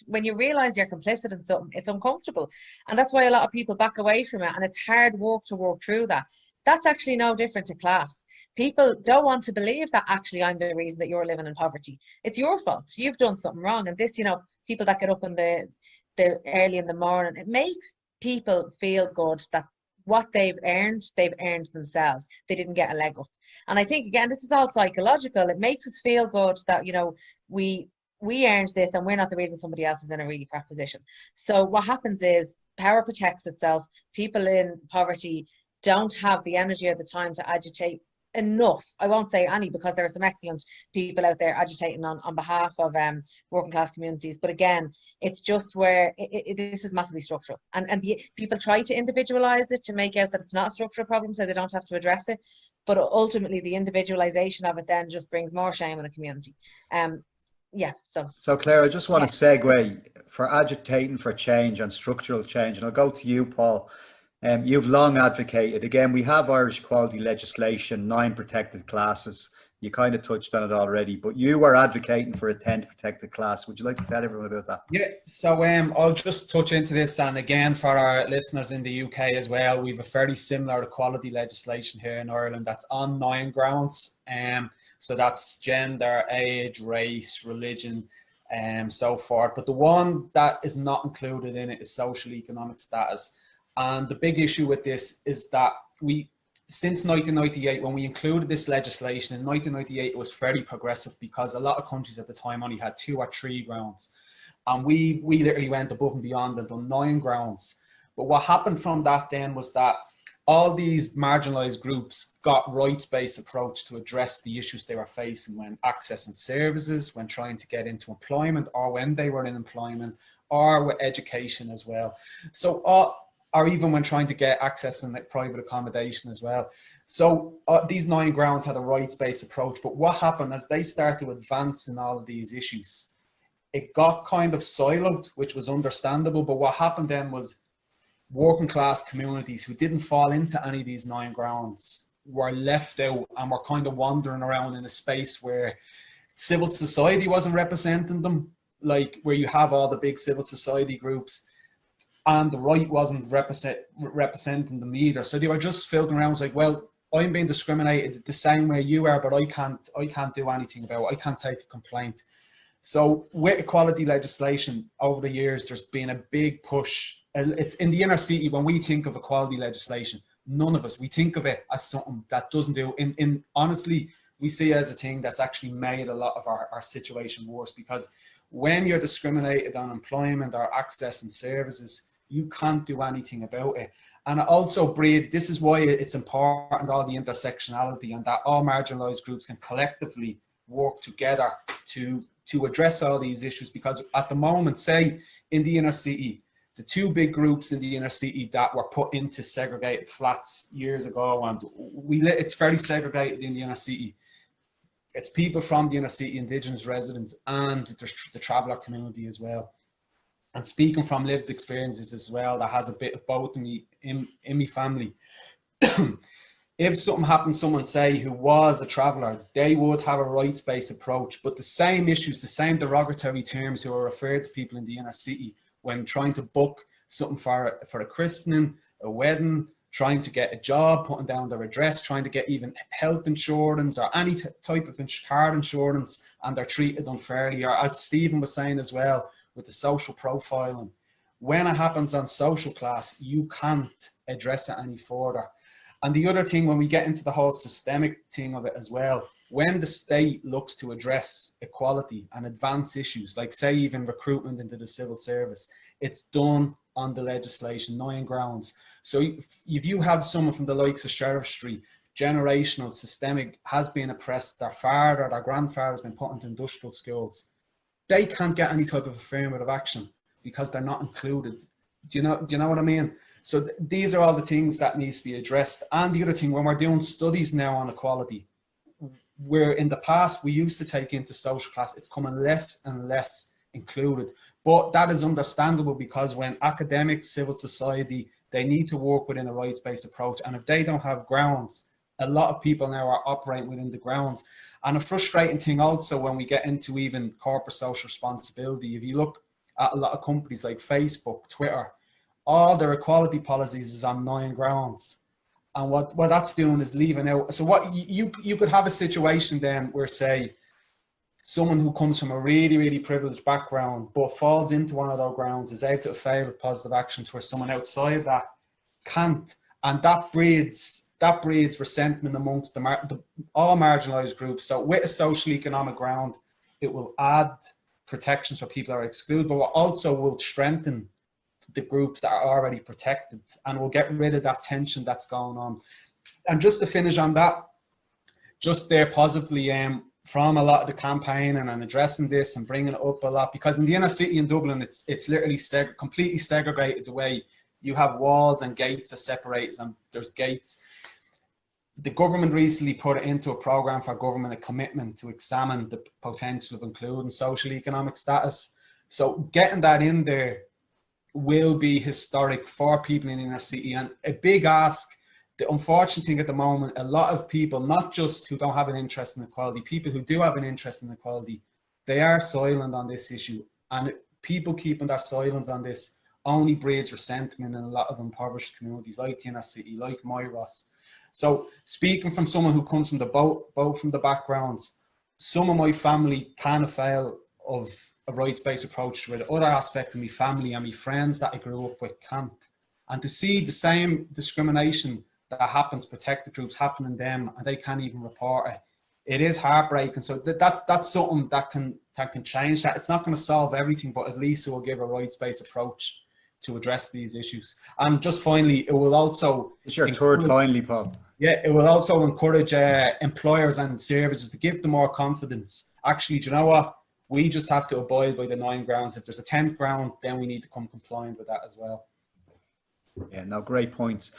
when you realize you're complicit in something, it's uncomfortable. And that's why a lot of people back away from it. And it's hard work to work through that. That's actually no different to class. People don't want to believe that actually I'm the reason that you're living in poverty. It's your fault. You've done something wrong. And this, you know, people that get up in the early in the morning, it makes people feel good that what they've earned themselves. They didn't get a leg up. And I think, again, this is all psychological. It makes us feel good that, you know, we earned this and we're not the reason somebody else is in a really crap position. So what happens is power protects itself. People in poverty don't have the energy or the time to agitate enough. I won't say any, because there are some excellent people out there agitating on behalf of working class communities. But again, it's just where this is massively structural. And people try to individualize it to make out that it's not a structural problem, so they don't have to address it. But ultimately, the individualization of it then just brings more shame in a community. Yeah. So Claire, I just want to segue for agitating for change and structural change, and I'll go to you, Paul. You've long advocated, again, we have Irish equality legislation, 9 protected classes. You kind of touched on it already, but you are advocating for a 10th protected class. Would you like to tell everyone about that? Yeah, so I'll just touch into this. And again, for our listeners in the UK as well, we have a fairly similar equality legislation here in Ireland that's on 9 grounds. So that's gender, age, race, religion, so forth. But the one that is not included in it is socioeconomic status. And the big issue with this is that since 1998, when we included this legislation in 1998, it was fairly progressive, because a lot of countries at the time only had 2 or 3 grounds. And we literally went above and beyond and done 9 grounds. But what happened from that then was that all these marginalized groups got rights-based approach to address the issues they were facing when accessing services, when trying to get into employment, or when they were in employment, or with education as well. So or even when trying to get access in private accommodation as well. So these 9 grounds had a rights-based approach. But what happened as they started to advance in all of these issues, it got kind of siloed, which was understandable. But what happened then was working class communities who didn't fall into any of these 9 grounds were left out and were kind of wandering around in a space where civil society wasn't representing them, like where you have all the big civil society groups, and the right wasn't representing them either. So they were just filtering around. It's like, well, I'm being discriminated the same way you are, but I can't do anything about it. I can't take a complaint. So with equality legislation over the years, there's been a big push. It's in the inner city. When we think of equality legislation, none of us, we think of it as something that doesn't do. Honestly, we see it as a thing that's actually made a lot of our situation worse, because when you're discriminated on employment or access and services, you can't do anything about it. And it also breed, this is why it's important, all the intersectionality, and that all marginalized groups can collectively work together to address all these issues. Because at the moment, say in the inner city, the two big groups in the inner city that were put into segregated flats years ago, and it's very segregated in the inner city. It's people from the inner city, Indigenous residents, and the traveller community as well. And speaking from lived experiences as well, that has a bit of both in my family. If something happened, someone say who was a traveller, they would have a rights-based approach, but the same issues, the same derogatory terms who are referred to people in the inner city when trying to book something for a christening, a wedding, trying to get a job, putting down their address, trying to get even health insurance or any type of car insurance, and they're treated unfairly. Or as Stephen was saying as well, with the social profiling, when it happens on social class, you can't address it any further. And the other thing, when we get into the whole systemic thing of it as well, when the state looks to address equality and advance issues, like say even recruitment into the civil service, it's done on the legislation, 9 grounds. So if you have someone from the likes of Sheriff Street, generational, systemic, has been oppressed, their father, their grandfather has been put into industrial schools, they can't get any type of affirmative action because they're not included. Do you know what I mean? So these are all the things that needs to be addressed. And the other thing, when we're doing studies now on equality, where in the past we used to take into social class, it's coming less and less included. But that is understandable, because when academics, civil society, they need to work within a rights-based approach. And if they don't have grounds, a lot of people now are operating within the grounds. And a frustrating thing also, when we get into even corporate social responsibility, if you look at a lot of companies like Facebook, Twitter, all their equality policies is on 9 grounds. And what that's doing is leaving out. So what you could have a situation then where, say, someone who comes from a really, really privileged background but falls into one of those grounds is able to fail with positive action, to where someone outside that can't. And that breeds resentment amongst all marginalized groups. So with a social economic ground, it will add protections for people that are excluded, but also will strengthen the groups that are already protected, and will get rid of that tension that's going on. And just to finish on that, just there positively, from a lot of the campaigning and addressing this and bringing it up a lot, because in the inner city in Dublin, it's literally completely segregated. The way you have walls and gates that separate, and there's gates. The government recently put it into a program for government, a commitment to examine the potential of including social economic status. So getting that in there will be historic for people in the inner city. And a big ask, the unfortunate thing at the moment, a lot of people, not just who don't have an interest in equality, people who do have an interest in equality, they are silent on this issue. And people keeping their silence on this only breeds resentment in a lot of impoverished communities like the inner city, like Ross. So speaking from someone who comes from both from the backgrounds, some of my family kind of fail of a rights-based approach to it. Other aspect of my family and my friends that I grew up with can't. And to see the same discrimination that happens, protected groups happening them, and they can't even report it, it is heartbreaking. So that's something that can change that. It's not going to solve everything, but at least it will give a rights-based approach to address these issues. And just finally, it will also... It's your third finally, Paul. Yeah, it will also encourage employers and services to give them more confidence. Actually, do you know what? We just have to abide by the 9 grounds. If there's a 10th ground, then we need to come compliant with that as well. Yeah, no, great points.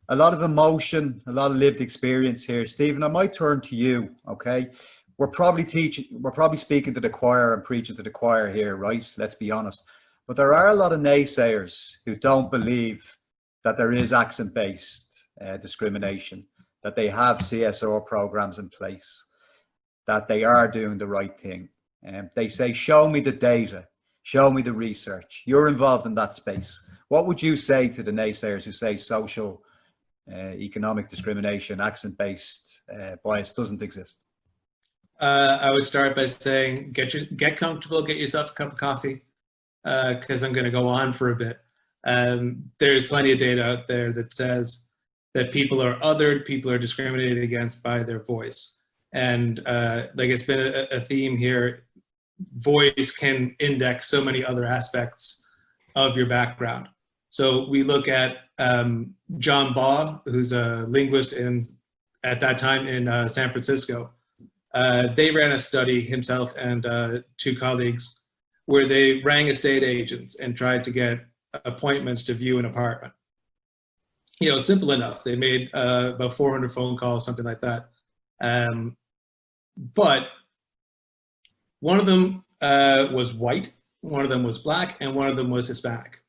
A lot of emotion, a lot of lived experience here. Stephen, I might turn to you, okay? We're probably speaking to the choir and preaching to the choir here, right? Let's be honest. But there are a lot of naysayers who don't believe that there is accent-based discrimination, that they have CSR programs in place, that they are doing the right thing. They say, show me the data, show me the research. You're involved in that space. What would you say to the naysayers who say social economic discrimination, accent-based bias doesn't exist? I would start by saying, get comfortable, get yourself a cup of coffee, because I'm going to go on for a bit. There's plenty of data out there that says that people are othered, people are discriminated against by their voice. And like it's been a theme here, voice can index so many other aspects of your background. So we look at John Baugh, who's a linguist at that time in San Francisco. They ran a study, himself and two colleagues, where they rang estate agents and tried to get appointments to view an apartment. You know, simple enough. They made about 400 phone calls, something like that. But one of them was white, one of them was black, and one of them was Hispanic.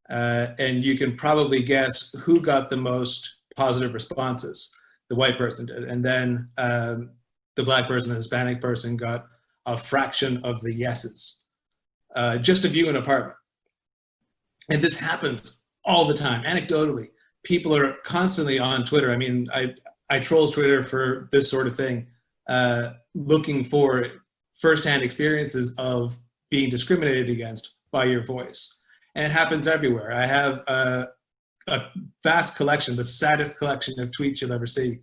And you can probably guess who got the most positive responses. The white person did. And then the black person, the Hispanic person got a fraction of the yeses, just to view an apartment. And this happens all the time, anecdotally. People are constantly on Twitter. I mean, I troll Twitter for this sort of thing, looking for firsthand experiences of being discriminated against by your voice. And it happens everywhere. I have a vast collection, the saddest collection of tweets you'll ever see,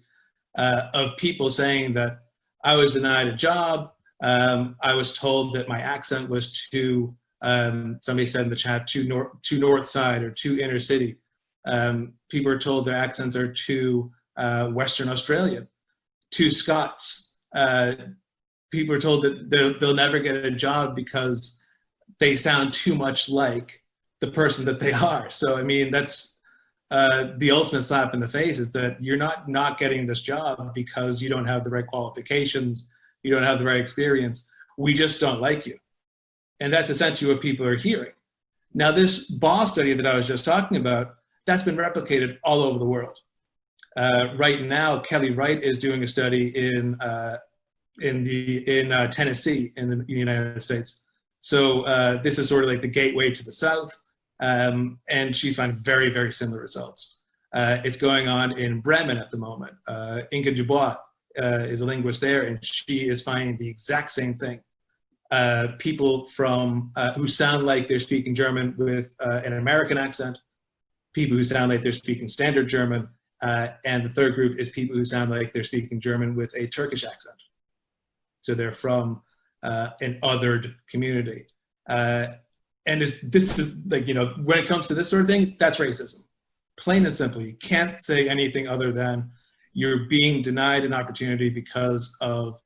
of people saying that I was denied a job. I was told that my accent was too, somebody said in the chat, too north side or too inner city. People are told their accents are too Western Australian, too Scots. People are told that they'll never get a job because they sound too much like the person that they are. So, I mean, that's the ultimate slap in the face, is that you're not getting this job because you don't have the right qualifications, you don't have the right experience. We just don't like you. And that's essentially what people are hearing. Now, this Baugh study that I was just talking about, that's been replicated all over the world. Right now, Kelly Wright is doing a study in Tennessee in the United States. So this is sort of like the gateway to the South, and she's finding very, very similar results. It's going on in Bremen at the moment. Inga Dubois is a linguist there, and she is finding the exact same thing. People from who sound like they're speaking German with an American accent, people who sound like they're speaking standard German, and the third group is people who sound like they're speaking German with a Turkish accent. So they're from an othered community. And this is like, you know, when it comes to this sort of thing, that's racism. Plain and simple. You can't say anything other than you're being denied an opportunity because of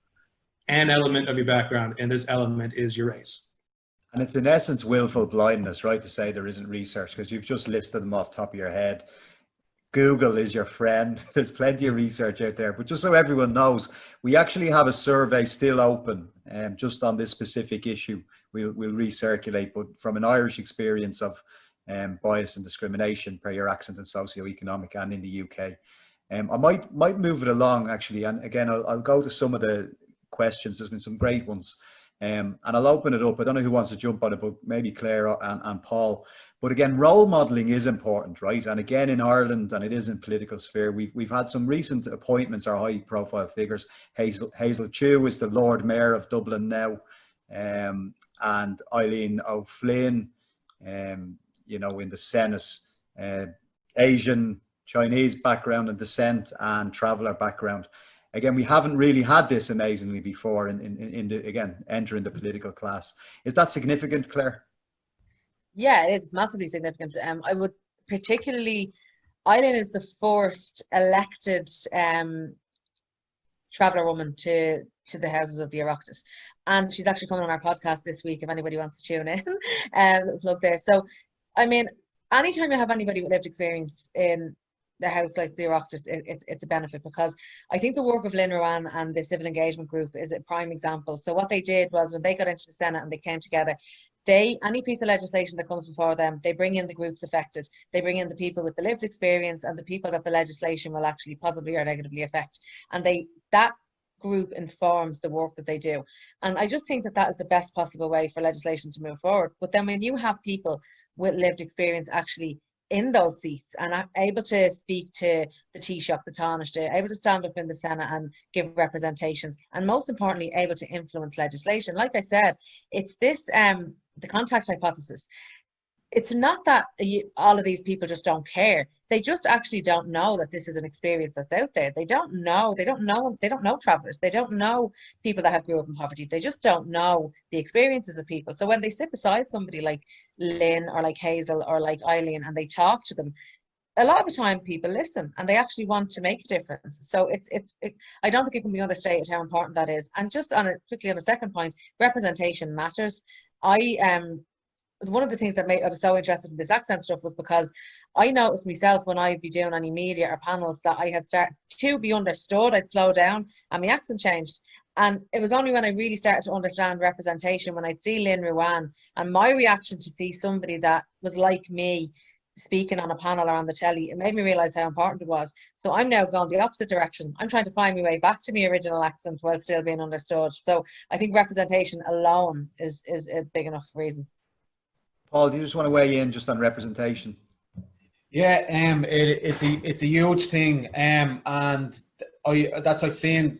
an element of your background, and this element is your race. And it's in essence willful blindness, right, to say there isn't research, because you've just listed them off the top of your head. Google is your friend. There's plenty of research out there. But just so everyone knows, we actually have a survey still open just on this specific issue. We'll recirculate, but from an Irish experience of bias and discrimination per your accent and socioeconomic, and in the UK. I might move it along, actually. And again, I'll go to some of the questions. There's been some great ones. And I'll open it up. I don't know who wants to jump on it, but maybe Claire and Paul. But again, role modelling is important, right? And again, in Ireland, and it is in political sphere, we've had some recent appointments, or high profile figures. Hazel Chu is the Lord Mayor of Dublin now, and Eileen O'Flynn, you know, in the Senate. Asian, Chinese background and descent, and traveller background. Again, we haven't really had this amazingly before again, entering the political class. Is that significant, Claire? Yeah, it is. It's massively significant. I would particularly, Eileen is the first elected traveller woman to the Houses of the Oireachtas. And she's actually coming on our podcast this week, if anybody wants to tune in. Plug there. So, I mean, anytime you have anybody with lived experience in the House like the Oireachtas, it's a benefit, because I think the work of Lynn Rowan and the Civil Engagement Group is a prime example. So what they did was, when they got into the Senate and they came together, any piece of legislation that comes before them, they bring in the groups affected. They bring in the people with the lived experience and the people that the legislation will actually positively or negatively affect. And that group informs the work that they do. And I just think that is the best possible way for legislation to move forward. But then when you have people with lived experience actually in those seats and are able to speak to the Taoiseach, the Taoiseach, able to stand up in the Senate and give representations, and most importantly, able to influence legislation. Like I said, it's this, the contact hypothesis. it's not that all of these people just don't care. They just actually don't know that this is an experience that's out there. They don't know. They don't know. They don't know travelers. They don't know people that have grew up in poverty. They just don't know the experiences of people. So when they sit beside somebody like Lynn or like Hazel or like Eileen and they talk to them, a lot of the time people listen and they actually want to make a difference. So I don't think it can be understated how important that is. And just quickly on a second point, representation matters. One of the things that made I was so interested in this accent stuff was because I noticed myself when I'd be doing any media or panels that I had started to be understood. I'd slow down and my accent changed. And it was only when I really started to understand representation, when I'd see Lynn Ruan and my reaction to see somebody that was like me speaking on a panel or on the telly, it made me realize how important it was. So I'm now going the opposite direction. I'm trying to find my way back to my original accent while still being understood. So I think representation alone is a big enough reason. Paul, do you just want to weigh in just on representation? Yeah, it's a huge thing, and that's I've seen,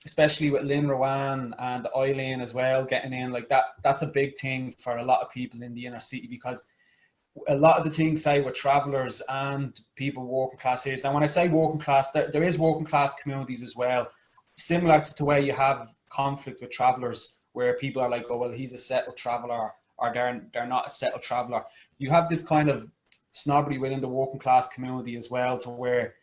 especially with Lynn Rowan and Eileen as well, getting in like that. That's a big thing for a lot of people in the inner city, because a lot of the things, say, with travellers and people working class areas, and when I say working class, there is working class communities as well, similar to where you have conflict with travellers, where people are like, oh well, he's a settled traveller, or they're not a settled traveller. You have this kind of snobbery within the working class community as well, to where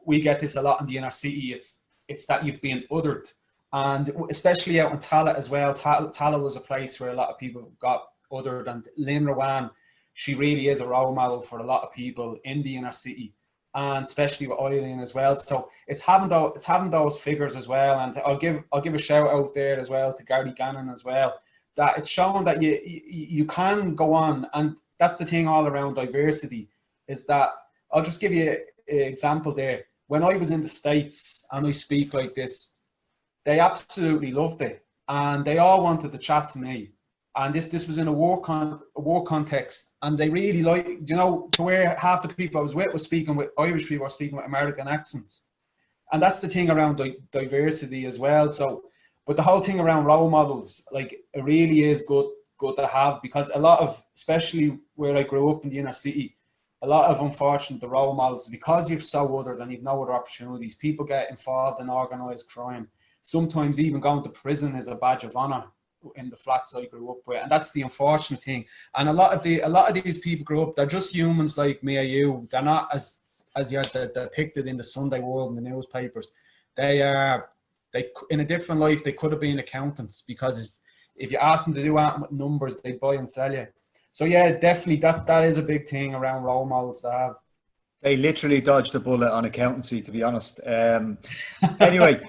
we get this a lot in the inner city. It's that you've been othered, and especially out in Tallaght as well. Tallaght was a place where a lot of people got othered, and Lynn Rowan, she really is a role model for a lot of people in the inner city, and especially with Eileen as well. So it's having those figures as well. And I'll give a shout out there as well to Gary Gannon as well, that it's shown that you can go on. And that's the thing all around diversity, is that I'll just give you an example there. When I was in the States and I speak like this, they absolutely loved it, and they all wanted to chat to me. And this was in a war context, and they really like, to where half the people I was with speaking with Irish people, or speaking with American accents. And that's the thing around diversity as well. So, but the whole thing around role models, like, it really is good to have, because a lot of, especially where I grew up in the inner city, a lot of, unfortunately, the role models, because you've so othered and you've no other opportunities, people get involved in organised crime. Sometimes even going to prison is a badge of honour in the flats I grew up with, and that's the unfortunate thing. And a lot of these people grew up, they're just humans like me or you. They're not as you're depicted in the Sunday World and the newspapers. They in a different life, they could have been accountants, because if you ask them to do anything with numbers, they buy and sell you. So yeah, definitely that is a big thing around role models to have. They literally dodged a bullet on accountancy, to be honest. Anyway,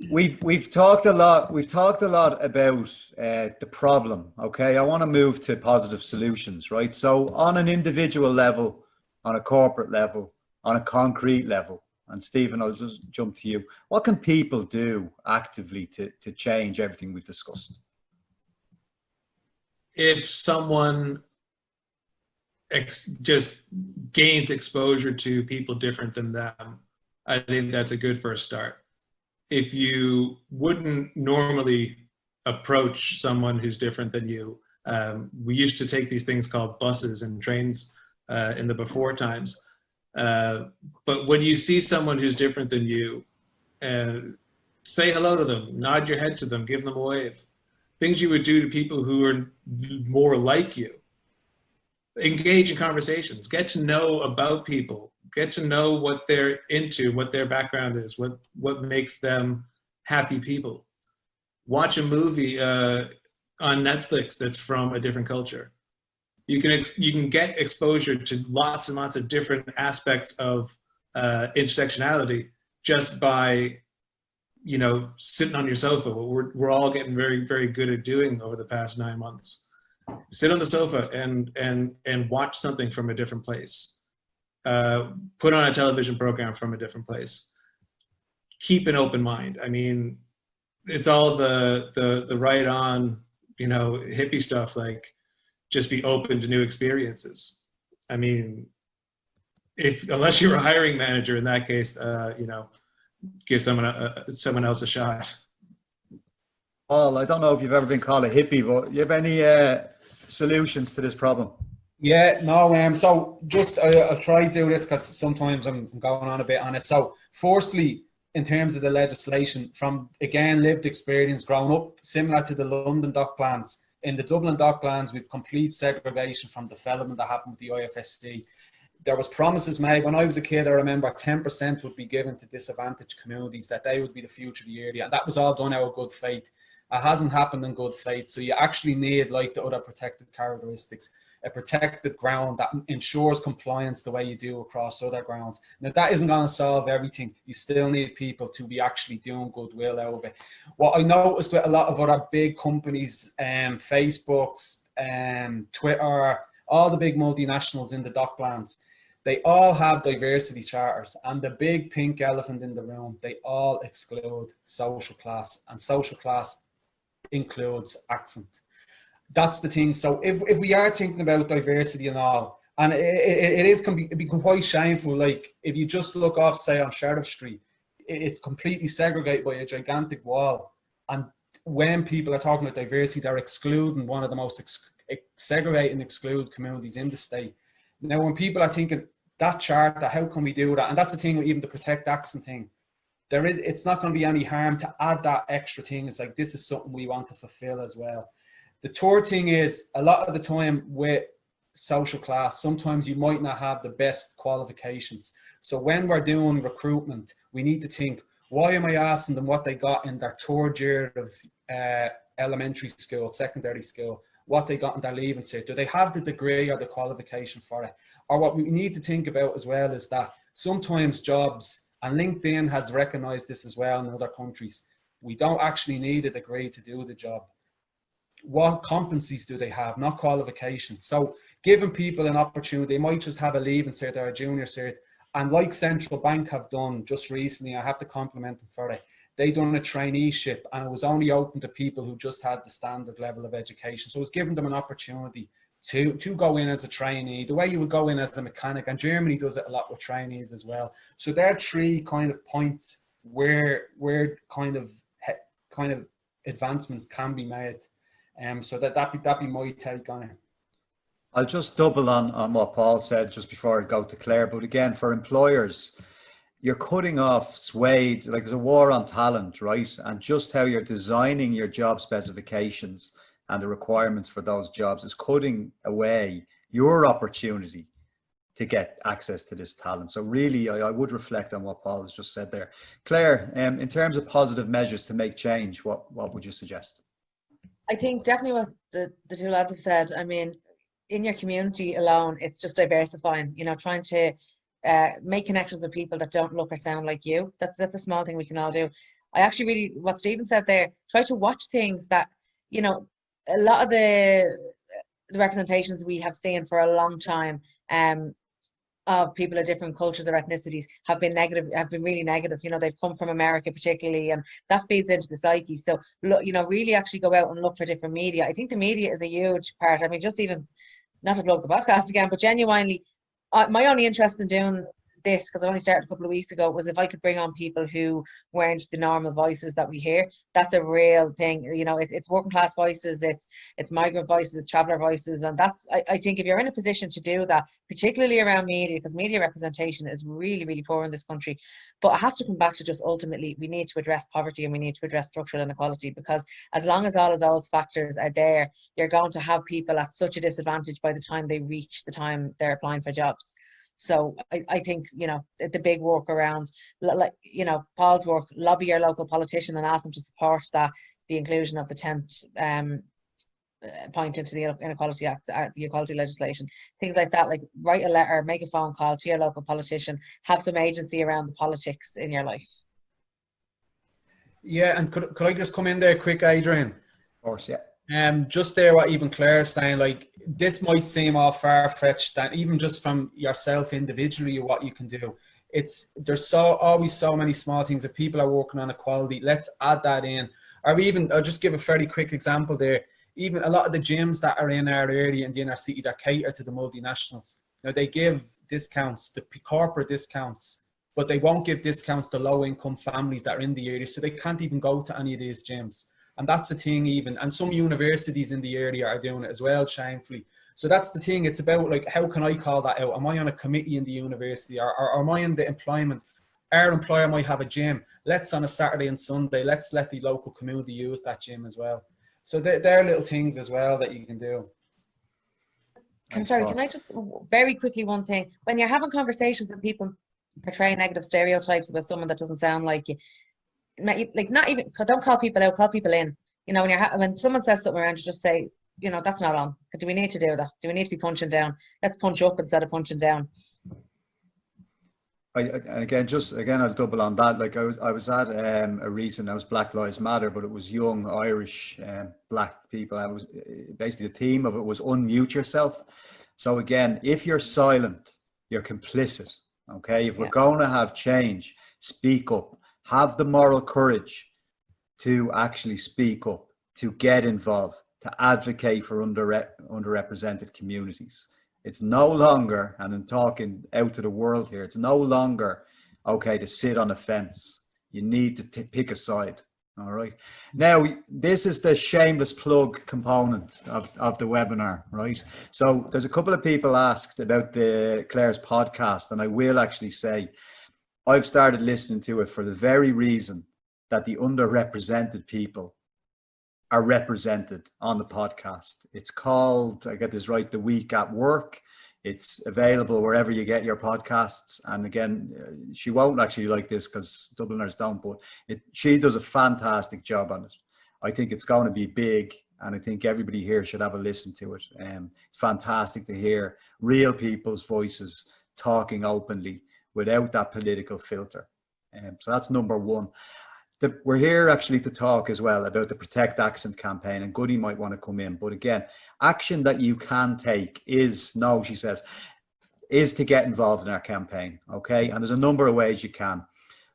we've talked a lot. We've talked a lot about the problem. Okay, I want to move to positive solutions, right? So on an individual level, on a corporate level, on a concrete level, and Stephen, I'll just jump to you. What can people do actively to change everything we've discussed? If someone just gains exposure to people different than them, I think that's a good first start. If you wouldn't normally approach someone who's different than you, we used to take these things called buses and trains in the before times. But when you see someone who's different than you, say hello to them, nod your head to them, give them a wave. Things you would do to people who are more like you. Engage in conversations, get to know about people, get to know what they're into, what their background is, what makes them happy people. Watch a movie on Netflix that's from a different culture. You can get exposure to lots and lots of different aspects of intersectionality just by, sitting on your sofa. What we're all getting very, very good at doing over the past 9 months. Sit on the sofa and watch something from a different place. Put on a television program from a different place. Keep an open mind. I mean, it's all the right on, hippie stuff, like just be open to new experiences. I mean, unless you're a hiring manager, in that case, give someone else a shot. Paul, I don't know if you've ever been called a hippie, but you have any solutions to this problem? Yeah, no, so just I'll try to do this because sometimes I'm going on a bit on it. So firstly, in terms of the legislation, from again lived experience growing up, similar to the London Docklands, in the Dublin Docklands, we've complete segregation from development that happened with the IFSC. There was promises made when I was a kid. I remember 10% would be given to disadvantaged communities, that they would be the future of the area, and that was all done out of good faith. It hasn't happened in good faith, so you actually need, like the other protected characteristics, a protected ground that ensures compliance the way you do across other grounds. Now, that isn't going to solve everything. You still need people to be actually doing goodwill out of it. What I noticed with a lot of other big companies, Facebooks, Twitter, all the big multinationals in the Docklands, they all have diversity charters, and the big pink elephant in the room, they all exclude social class, and social class includes accent. That's the thing. So if we are thinking about diversity and all, and it can be quite shameful. Like if you just look off, say, on Sheriff Street, it's completely segregated by a gigantic wall. And when people are talking about diversity, they're excluding one of the most segregated and excluded communities in the state. Now, when people are thinking that charter, how can we do that? And that's the thing with even the protect accent thing. It's not going to be any harm to add that extra thing. It's like, this is something we want to fulfill as well. The third thing is, a lot of the time with social class, sometimes you might not have the best qualifications. So when we're doing recruitment, we need to think, why am I asking them what they got in their third year of elementary school, secondary school, what they got in their leaving cert? Do they have the degree or the qualification for it? Or what we need to think about as well is that sometimes jobs, and LinkedIn has recognized this as well in other countries, we don't actually need a degree to do the job. What competencies do they have, not qualifications? So giving people an opportunity, they might just have a leaving cert or a junior cert, and like Central Bank have done just recently, I have to compliment them for it. They done a traineeship, and it was only open to people who just had the standard level of education. So it was giving them an opportunity to go in as a trainee, the way you would go in as a mechanic, and Germany does it a lot with trainees as well. So there are three kind of points where kind of advancements can be made. So that'd be my take on it. I'll just double on what Paul said just before I go to Claire. But again, for employers, you're cutting off swathes, like there's a war on talent, right? And just how you're designing your job specifications and the requirements for those jobs is cutting away your opportunity to get access to this talent. So really, I would reflect on what Paul has just said there. Claire, in terms of positive measures to make change, what would you suggest? I think definitely what the two lads have said. I mean, in your community alone, it's just diversifying, trying to make connections with people that don't look or sound like you. That's a small thing we can all do. I actually really, what Stephen said there, try to watch things that, a lot of the representations we have seen for a long time of people of different cultures or ethnicities have been really negative. They've come from America particularly, and that feeds into the psyche. So look, really actually go out and look for different media. I think the media is a huge part. I mean, just even, not to plug the podcast again, but genuinely, my only interest in doing this, because I only started a couple of weeks ago, was if I could bring on people who weren't the normal voices that we hear. That's a real thing. It's working class voices, it's migrant voices, it's traveller voices, and that's, I think if you're in a position to do that, particularly around media, because media representation is really, really poor in this country. But I have to come back to just ultimately, we need to address poverty and we need to address structural inequality, because as long as all of those factors are there, you're going to have people at such a disadvantage by the time they reach the time they're applying for jobs. So I think, the big work around, like, Paul's work, lobby your local politician and ask them to support the inclusion of the 10th point into the Inequality Act, the equality legislation, things like that. Like, write a letter, make a phone call to your local politician, have some agency around the politics in your life. Yeah, and could I just come in there quick, Adrian? Of course, yeah. Just there, what even Claire's saying, like, this might seem all far-fetched, that even just from yourself individually, what you can do. There's always so many small things. If people are working on equality, let's add that in. Or even, I'll just give a very quick example there. Even a lot of the gyms that are in our area in the inner city that cater to the multinationals, they give discounts, the corporate discounts, but they won't give discounts to low-income families that are in the area, so they can't even go to any of these gyms. And that's the thing even. And some universities in the area are doing it as well, shamefully. So that's the thing. It's about like, how can I call that out? Am I on a committee in the university, or am I in the employment? Our employer might have a gym. Let's on a Saturday and Sunday, let's let the local community use that gym as well. So there are little things as well that you can do. Can I just very quickly, one thing, when you're having conversations and people portray negative stereotypes about someone that doesn't sound like you, like, not even, don't call people out, call people in. You know, when someone says something around you, just say, you know, that's not on. Do we need to do that? Do we need to be punching down? Let's punch up instead of punching down. And again, I'll double on that. Like, I was at a recent, it was Black Lives Matter, but it was young Irish black people. I was basically, the theme of it was unmute yourself. So again, if you're silent, you're complicit. Okay, if we're going to have change, speak up. Have the moral courage to actually speak up, to get involved, to advocate for underrepresented communities. It's no longer, and I'm talking out to the world here, it's no longer okay to sit on a fence. You need to pick a side. All right. Now, this is the shameless plug component of the webinar, right? So there's a couple of people asked about the Claire's podcast, and I will actually say I've started listening to it for the very reason that the underrepresented people are represented on the podcast. It's called, I get this right, The Week at Work. It's available wherever you get your podcasts. And again, she won't actually like this because Dubliners don't, but she does a fantastic job on it. I think it's going to be big, and I think everybody here should have a listen to it. It's fantastic to hear real people's voices talking openly without that political filter. So that's number one. We're here actually to talk as well about the Protect Accent campaign, and Goody might want to come in. But again, action that you can take is to get involved in our campaign, okay? And there's a number of ways you can.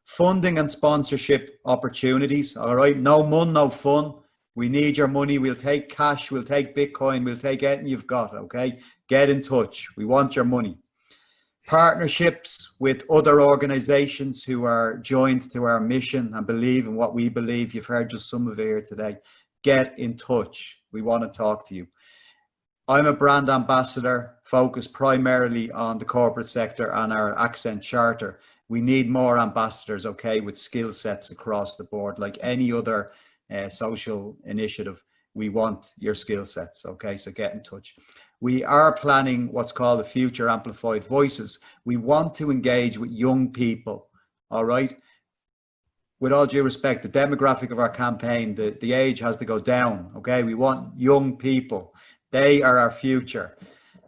Funding and sponsorship opportunities, all right? No mun, no fun. We need your money. We'll take cash. We'll take Bitcoin. We'll take anything you've got, okay? Get in touch. We want your money. Partnerships with other organizations who are joined to our mission and believe in what we believe. You've heard just some of it here today. Get in touch. We want to talk to you. I'm a brand ambassador focused primarily on the corporate sector and our Accent Charter. We need more ambassadors, okay, with skill sets across the board. Like any other social initiative, we want your skill sets, okay? So get in touch. We are planning what's called the Future Amplified Voices. We want to engage with young people, all right? With all due respect, the demographic of our campaign, the age has to go down, okay? We want young people. They are our future.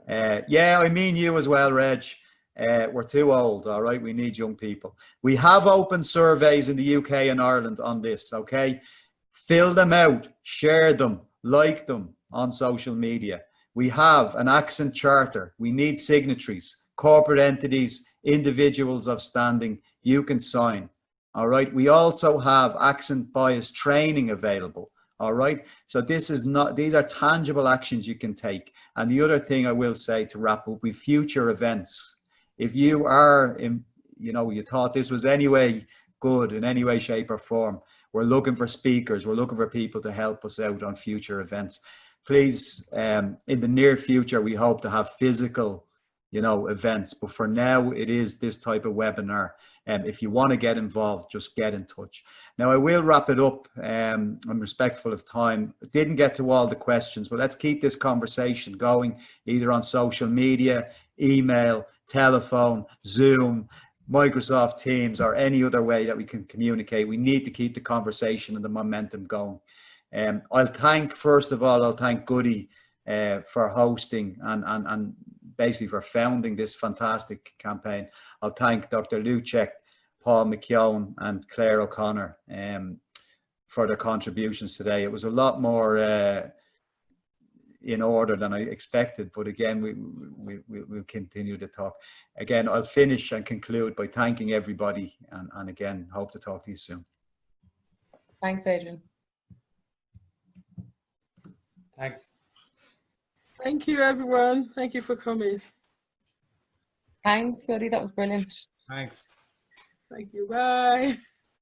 Yeah, I mean you as well, Reg. We're too old, all right? We need young people. We have open surveys in the UK and Ireland on this, okay? Fill them out, share them, like them on social media. We have an Accent Charter. We need signatories, corporate entities, individuals of standing. You can sign. All right. We also have accent bias training available. All right. So these are tangible actions you can take. And the other thing I will say to wrap up, with future events, if you are you thought this was anyway good in any way, shape or form, we're looking for speakers. We're looking for people to help us out on future events. Please, in the near future, we hope to have physical, events. But for now, it is this type of webinar. If you want to get involved, just get in touch. Now, I will wrap it up. I'm respectful of time. I didn't get to all the questions, but let's keep this conversation going, either on social media, email, telephone, Zoom, Microsoft Teams, or any other way that we can communicate. We need to keep the conversation and the momentum going. First of all, I'll thank Goody for hosting and basically for founding this fantastic campaign. I'll thank Dr. Luchek, Paul McKeown, and Claire O'Connor for their contributions today. It was a lot more in order than I expected, but again, we'll continue to talk. Again, I'll finish and conclude by thanking everybody, and again, hope to talk to you soon. Thanks, Adrian. Thanks. Thank you, everyone. Thank you for coming. Thanks, Goody. That was brilliant. Thanks. Thank you. Bye.